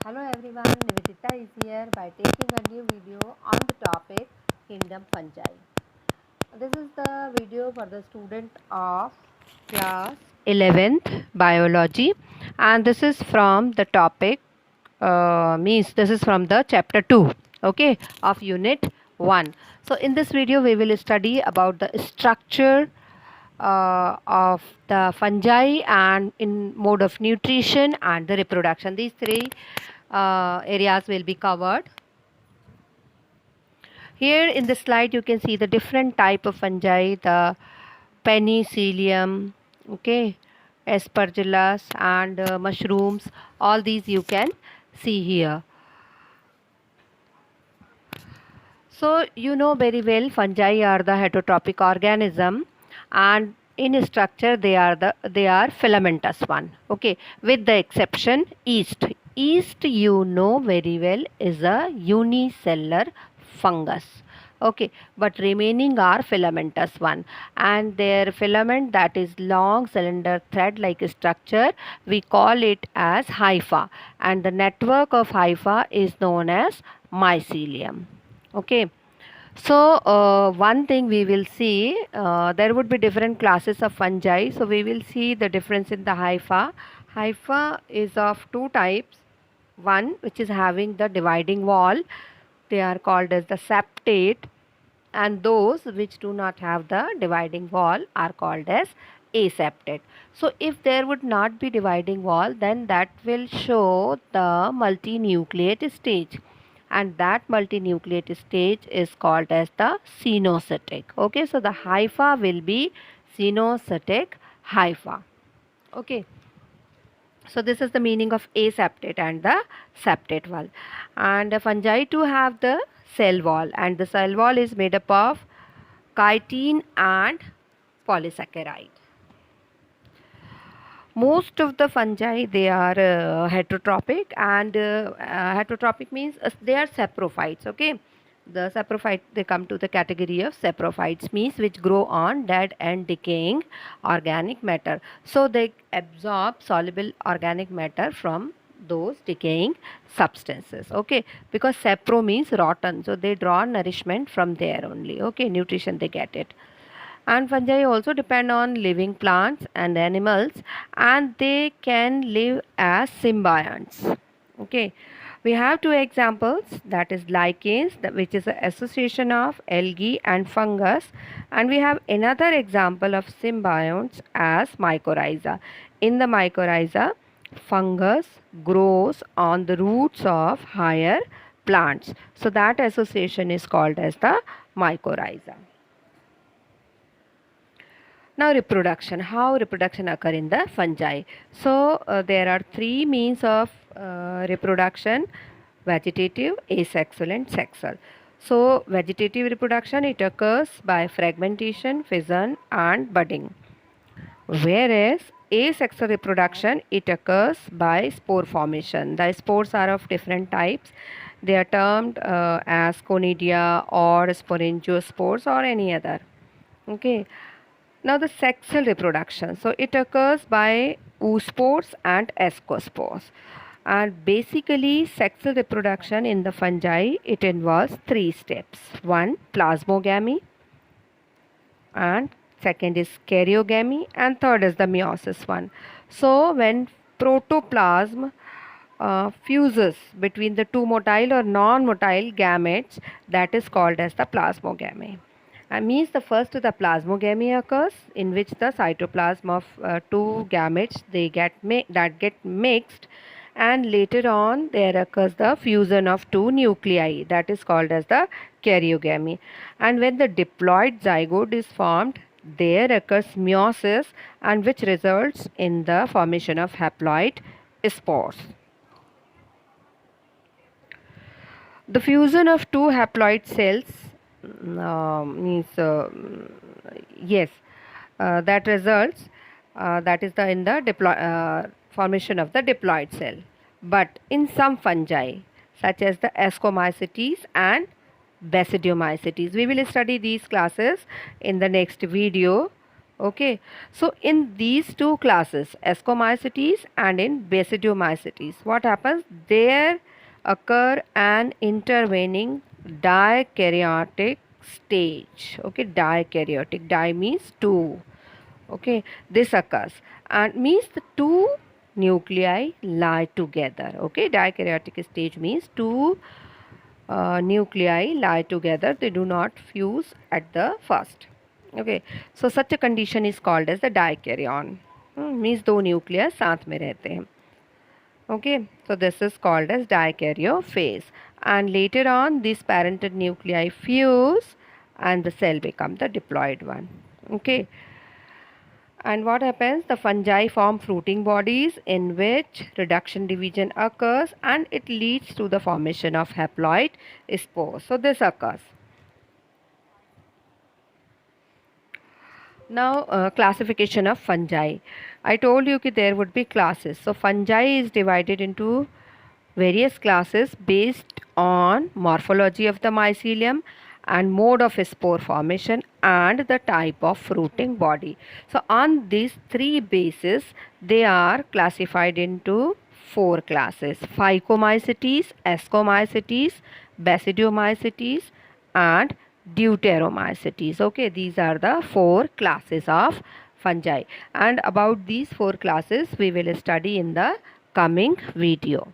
Hello everyone, Nivedita is here by taking a new video on the topic Kingdom Fungi. This is the video for the student of class 11th biology, and this is from the topic means this is from the chapter 2, okay, of unit 1. So in this video we will study about the structure of the fungi and in mode of nutrition and the reproduction. These three areas will be covered. Here in the slide you can see the different type of fungi, the penicillium, okay, aspergillus and mushrooms. All these you can see here. So you know very well fungi are the heterotrophic organism, and in structure they are filamentous one, okay, with the exception yeast. Yeast you know very well is a unicellular fungus, okay, but remaining are filamentous one, and their filament, that is long cylinder thread like structure, we call it as hypha, and the network of hypha is known as mycelium. Okay, so one thing we will see, there would be different classes of fungi. So we will see the difference in the hypha. Hypha is of two types. One which is having the dividing wall, they are called as the septate, and those which do not have the dividing wall are called as aseptate. So if there would not be dividing wall, then that will show the multinucleate stage, and that multinucleate stage is called as the cenocytic. Okay, so the hypha will be cenocytic hypha. Okay, so this is the meaning of aseptate and the septate wall. And the fungi too have the cell wall, and the cell wall is made up of chitin and polysaccharide. Most of the fungi, they are heterotrophic, and heterotrophic means they are saprophytes. Okay, the saprophyte, they come to the category of saprophytes, means which grow on dead and decaying organic matter. So they absorb soluble organic matter from those decaying substances. Okay, because sapro means rotten, so they draw nourishment from there only. Okay, nutrition they get it. And fungi also depend on living plants and animals, and they can live as symbionts. Okay, we have two examples, that is lichens, which is an association of algae and fungus, and we have another example of symbionts as mycorrhiza. In the mycorrhiza, fungus grows on the roots of higher plants, so that association is called as the mycorrhiza. Now reproduction, how reproduction occur in the fungi. So there are three means of reproduction: vegetative, asexual and sexual. So vegetative reproduction, it occurs by fragmentation, fission and budding. Whereas asexual reproduction, it occurs by spore formation. The spores are of different types. They are termed as conidia or sporangiospores or any other. Okay. Now the sexual reproduction, so it occurs by oospores and ascospores. And basically sexual reproduction in the fungi, it involves three steps. One, plasmogamy, and second is karyogamy, and third is the meiosis one. So when protoplasm fuses between the two motile or non-motile gametes, that is called as the plasmogamy. Means the first, the plasmogamy occurs, in which the cytoplasm of two gametes get mixed, and later on there occurs the fusion of two nuclei, that is called as the karyogamy. And when the diploid zygote is formed, there occurs meiosis, and which results in the formation of haploid spores. The fusion of two haploid cells means yes, that results, that is the in the formation of the diploid cell. But in some fungi, such as the Ascomycetes and Basidiomycetes, we will study these classes in the next video. Okay, so in these two classes, Ascomycetes and in Basidiomycetes, what happens? There occur an intervening dikaryotic stage. Okay, dikaryotic. Di means two. Okay, this occurs and means the two nuclei lie together. Okay, dikaryotic stage means two nuclei lie together, they do not fuse at the first. Okay, so such a condition is called as the dikaryon. Means दो nucleus साथ में रहते हैं. Okay, so this is called as dikaryophase, and later on these parented nuclei fuse and the cell become the diploid one. Okay, and what happens? The fungi form fruiting bodies in which reduction division occurs, and it leads to the formation of haploid spores. So this occurs. Now classification of fungi. I told you that there would be classes. So fungi is divided into various classes based on morphology of the mycelium and mode of spore formation and the type of fruiting body. So on these three bases they are classified into four classes: Phycomycetes, Ascomycetes, Basidiomycetes and Deuteromycetes. Okay, these are the four classes of fungi, and about these four classes we will study in the coming video.